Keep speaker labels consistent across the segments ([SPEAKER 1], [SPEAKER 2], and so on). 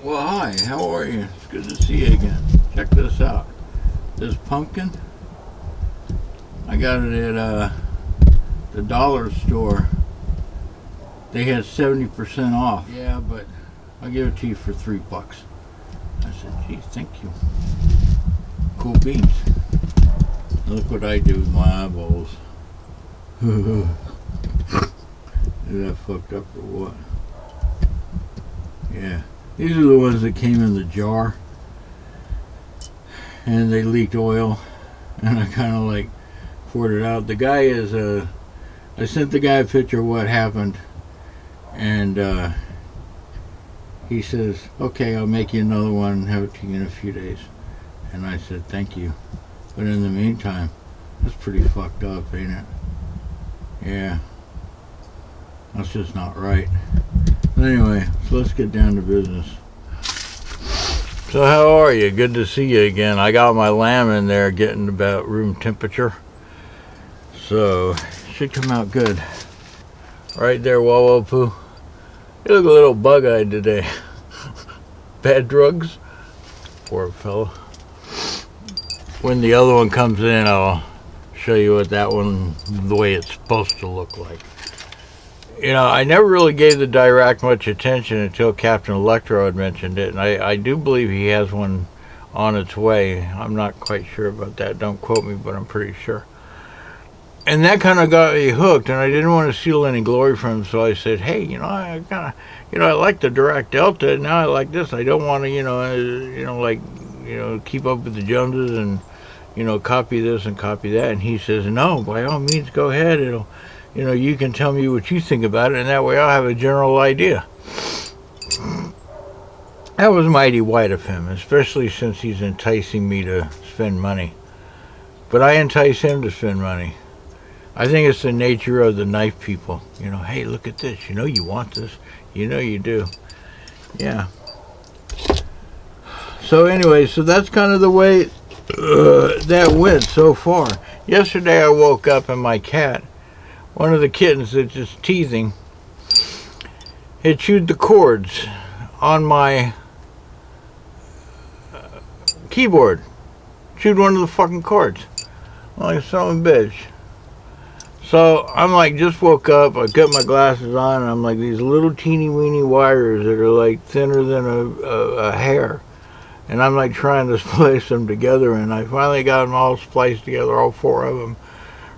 [SPEAKER 1] Well, hi, how are you? It's good to see you again. Check this out. This pumpkin, I got it at the dollar store. They had 70% off. Yeah, but I'll give it to you for $3. I said, gee, thank you. Cool beans. Look what I do with my eyeballs. Is that fucked up or what? Yeah. These are the ones that came in the jar. And they leaked oil. And I kind of like poured it out. The guy is, I sent the guy a picture of what happened. And he says, okay, I'll make you another one and have it to you in a few days. And I said, thank you. But in the meantime, that's pretty fucked up, ain't it? Yeah. That's just not right. But anyway, so let's get down to business. So how are you? Good to see you again. I got my lamb in there getting about room temperature. So, should come out good. Right there, Wallow Poo. You look a little bug-eyed today. Bad drugs? Poor fella. When the other one comes in, I'll show you what that one, the way it's supposed to look like. You know, I never really gave the Dirac much attention until Captain Electro had mentioned it, and I do believe he has one on its way. I'm not quite sure about that. Don't quote me, but I'm pretty sure. And that kind of got me hooked, and I didn't want to steal any glory from him, so I said, hey, you know, I kind of, I like the Dirac Delta, and now I like this. I don't want to, keep up with the Joneses and, copy this and copy that. And he says, no, by all means, go ahead. It'll, you can tell me what you think about it, and that way I'll have a general idea. That was mighty white of him, especially since he's enticing me to spend money. But I entice him to spend money. I think it's the nature of the knife people. Hey, look at this. You want this. You do. Yeah. So anyway, so that's kind of the way that went so far. Yesterday I woke up and my cat, one of the kittens that's just teething, had chewed the cords on my keyboard. Chewed one of the fucking cords. I'm like, son of a bitch. So I'm like, just woke up, I got my glasses on, and I'm like, these little teeny weeny wires that are like thinner than a hair. And I'm like trying to splice them together, and I finally got them all spliced together, all four of them.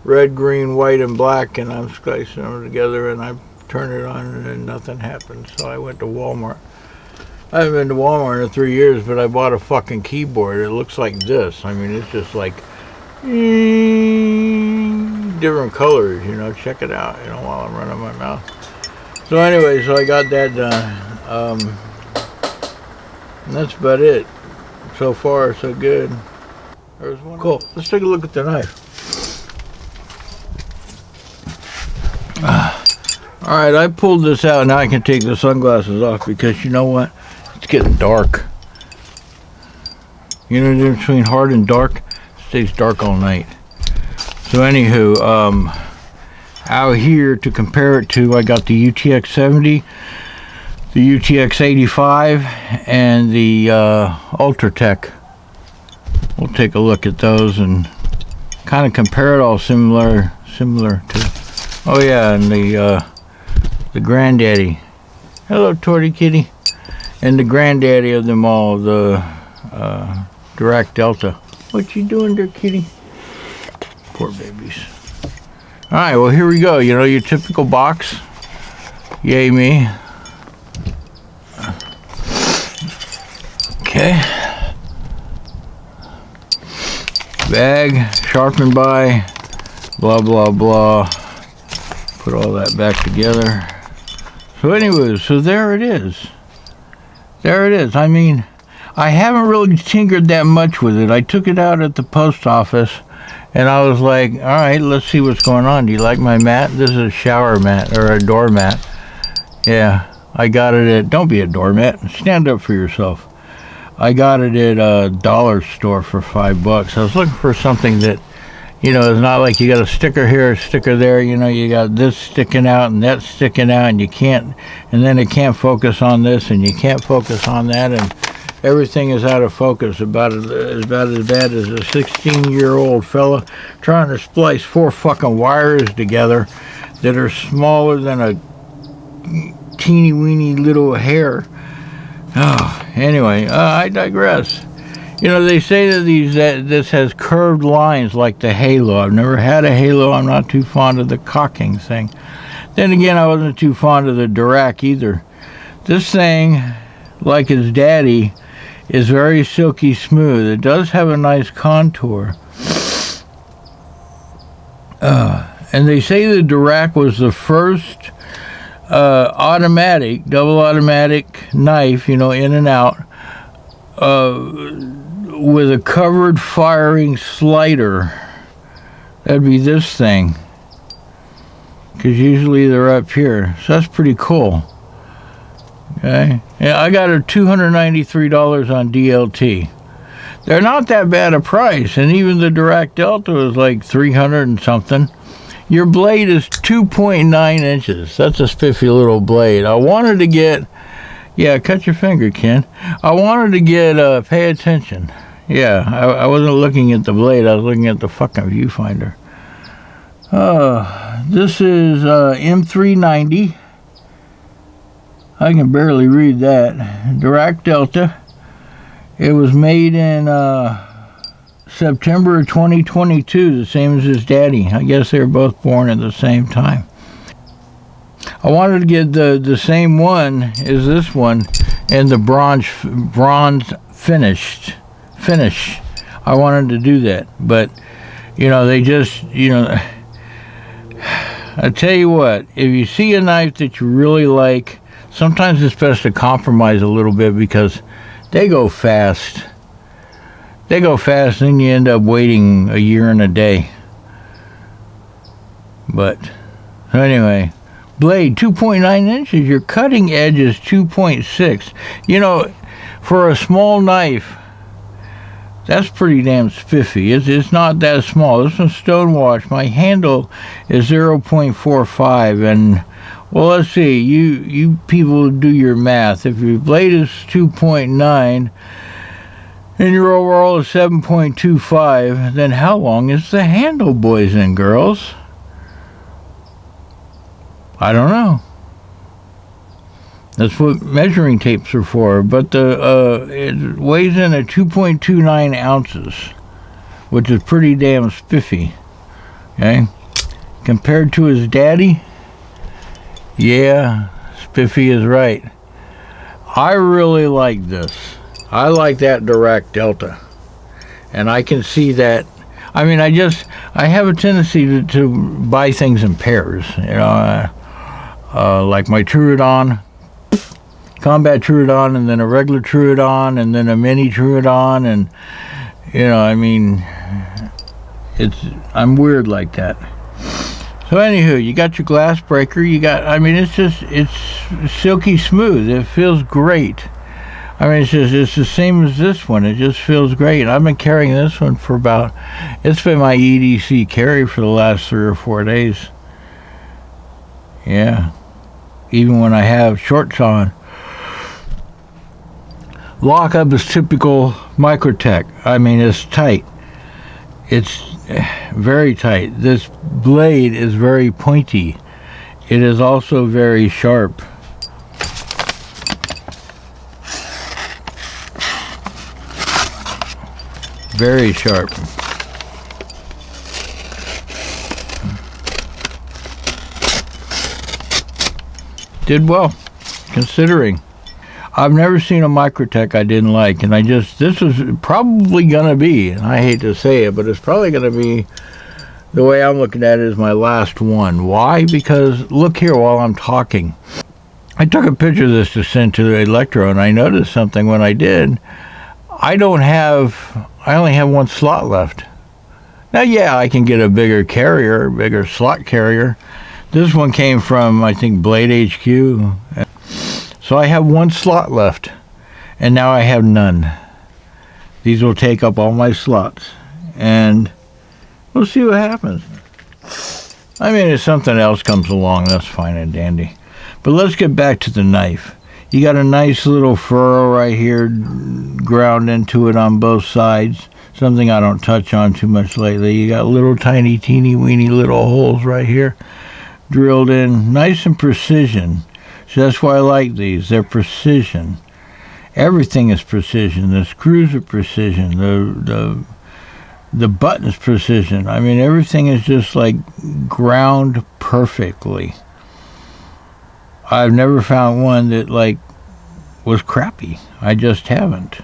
[SPEAKER 1] Red, green, white, and black, and I'm splicing them together, and I turned it on, and then nothing happened. So I went to Walmart. I haven't been to Walmart in 3 years, but I bought a fucking keyboard. It looks like this. I mean, it's just like different colors, check it out, while I'm running my mouth. So anyway, so I got that done. And that's about it. So far, so good. There's one. Cool. Let's take a look at the knife. Alright, I pulled this out. Now I can take the sunglasses off because you know what? It's getting dark. You know the difference between hard and dark? It stays dark all night. So anywho, out here to compare it to, I got the UTX 70, the UTX 85, and the Ultratech. We'll take a look at those and kind of compare it all similar to. Oh yeah, and the granddaddy. Hello, Torty Kitty. And the granddaddy of them all, the Dirac Delta. What you doing there, kitty? Poor babies. Alright, well here we go. Your typical box. Yay me. Okay. Bag, sharpened by, blah blah blah. Put all that back together. So anyways, so there it is. There it is. I mean, I haven't really tinkered that much with it. I took it out at the post office, and I was like, all right, let's see what's going on. Do you like my mat? This is a shower mat, or a doormat. Yeah, I got it at, don't be a doormat. Stand up for yourself. I got it at a dollar store for $5. I was looking for something that, You know, it's not like you got a sticker here, a sticker there. You know, you got this sticking out and that sticking out, and you can't, and then it can't focus on this, and you can't focus on that, and everything is out of focus. About as bad as a 16-year-old fella trying to splice 4 fucking wires together that are smaller than a teeny weeny little hair. Oh, anyway, I digress. You know, they say that this has curved lines like the H.A.L.O. I've never had a H.A.L.O. I'm not too fond of the cocking thing. Then again, I wasn't too fond of the Dirac either. This thing, like his daddy, is very silky smooth. It does have a nice contour. And they say the Dirac was the first automatic, double automatic knife, you know, in and out, with a covered firing slider. That'd be this thing, because usually they're up here. So that's pretty cool. Okay, yeah, I got it $293 on DLT. They're not that bad a price, and even the Dirac Delta is like 300 and something. Your blade is 2.9 inches. That's a spiffy little blade. I wanted to get, yeah, cut your finger, Ken. I wanted to get, pay attention. Yeah, I wasn't looking at the blade. I was looking at the fucking viewfinder. This is M390. I can barely read that. Dirac Delta. It was made in September of 2022, the same as his daddy. I guess they were both born at the same time. I wanted to get the same one as this one and the bronze finish. I wanted to do that, but you know, they just, you know, I tell you what, if you see a knife that you really like, sometimes it's best to compromise a little bit, because they go fast. They go fast, and you end up waiting a year and a day. But anyway, blade 2.9 inches. Your cutting edge is 2.6. You know, for a small knife, that's pretty damn spiffy. It's not that small. This one's Stonewashed. My handle is 0.45, and well, let's see. You people do your math. If your blade is 2.9 and your overall is 7.25, then how long is the handle, boys and girls? I don't know. That's what measuring tapes are for. But it weighs in at 2.29 ounces, which is pretty damn spiffy. Okay? Compared to his daddy, yeah, spiffy is right. I really like this. I like that Dirac Delta. And I can see that. I mean, I have a tendency to buy things in pairs. You know, like my Trudon, combat Trudon, and then a regular Trudon, and then a mini Trudon, and you know, I mean, I'm weird like that. So anywho, you got your glass breaker. You got, I mean, it's silky smooth. It feels great. I mean, it's the same as this one. It just feels great. I've been carrying this one for it's been my EDC carry for the last 3 or 4 days. Yeah. Even when I have shorts on. Lockup is typical Microtech. I mean, it's tight. It's very tight. This blade is very pointy. It is also very sharp. Very sharp. Did well, considering. I've never seen a Microtech I didn't like, and this is probably gonna be, and I hate to say it, but it's probably gonna be, the way I'm looking at it, is my last one. Why? Because look here while I'm talking. I took a picture of this to send to the Electro, and I noticed something when I did. I only have one slot left. Now, yeah, I can get a bigger carrier, bigger slot carrier. This one came from, I think, Blade HQ. So I have one slot left, and now I have none. These will take up all my slots. And We'll see what happens. I mean, if something else comes along, that's fine and dandy. But let's get back to the knife. You got a nice little furrow right here, ground into it on both sides. Something I don't touch on too much lately. You got little tiny, teeny, weeny little holes right here, drilled in, nice and precision. So that's why I like these. They're precision. Everything is precision. The screws are precision. The button's precision. I mean, everything is just like ground perfectly. I've never found one that like was crappy. I just haven't.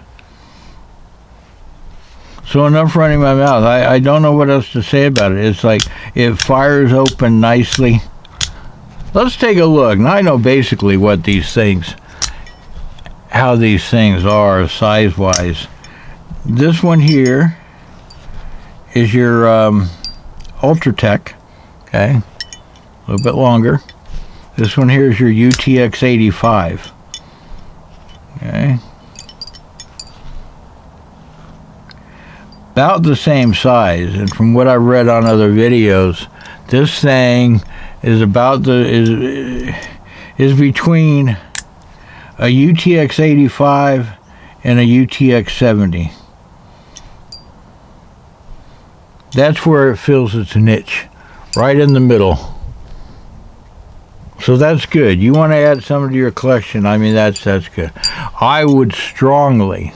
[SPEAKER 1] So enough running my mouth. I don't know what else to say about it. It's like it fires open nicely. Let's take a look. Now I know basically what these things, how these things are size-wise. This one here is your Ultratech, okay, a little bit longer. This one here is your UTX 85, okay, about the same size. And from what I've read on other videos, this thing is about is between a UTX 85 and a UTX 70. That's where it fills its niche, right in the middle. So that's good. You want to add some to your collection, I mean, that's good. I would strongly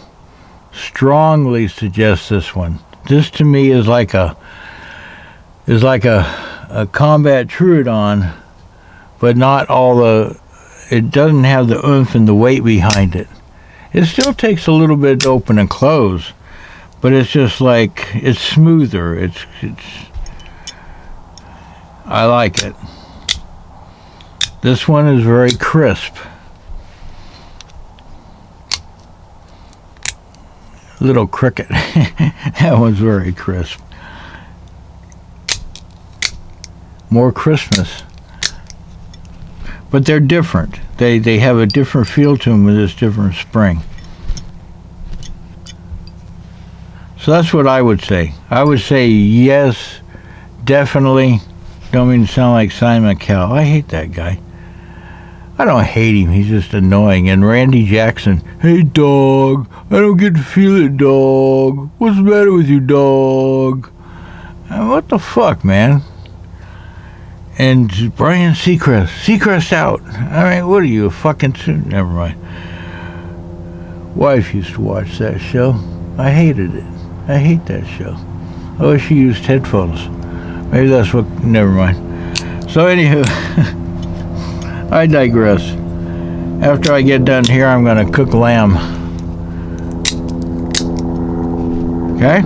[SPEAKER 1] suggest this one. This to me is like a combat Trudon, but not all it doesn't have the oomph and the weight behind it. It still takes a little bit to open and close, but it's just like, it's smoother. It's I like it. This one is very crisp. Little cricket. That one's very crisp. More Christmas. But they're different. They have a different feel to them with this different spring. So that's what I would say. I would say yes, definitely. Don't mean to sound like Simon Cowell. I hate that guy. I don't hate him. He's just annoying. And Randy Jackson, hey dog, I don't get to feel it, dog. What's the matter with you, dog? What the fuck, man? And Brian Seacrest out. I mean, what are you, a fucking... Never mind. Wife used to watch that show. I hated it. I hate that show. I wish she used headphones. Maybe that's what... Never mind. So, anywho, I digress. After I get done here, I'm going to cook lamb. Okay?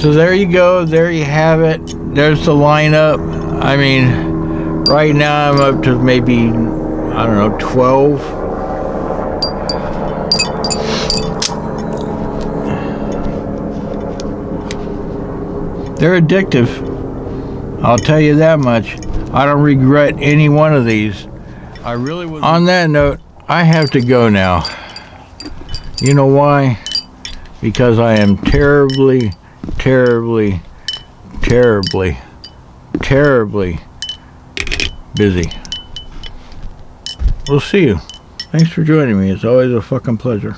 [SPEAKER 1] So there you go. There you have it. There's the lineup. I mean, right now I'm up to maybe, I don't know, 12. They're addictive. I'll tell you that much. I don't regret any one of these. I really was. On that note, I have to go now. You know why? Because I am terribly busy. We'll see you. Thanks for joining me. It's always a fucking pleasure.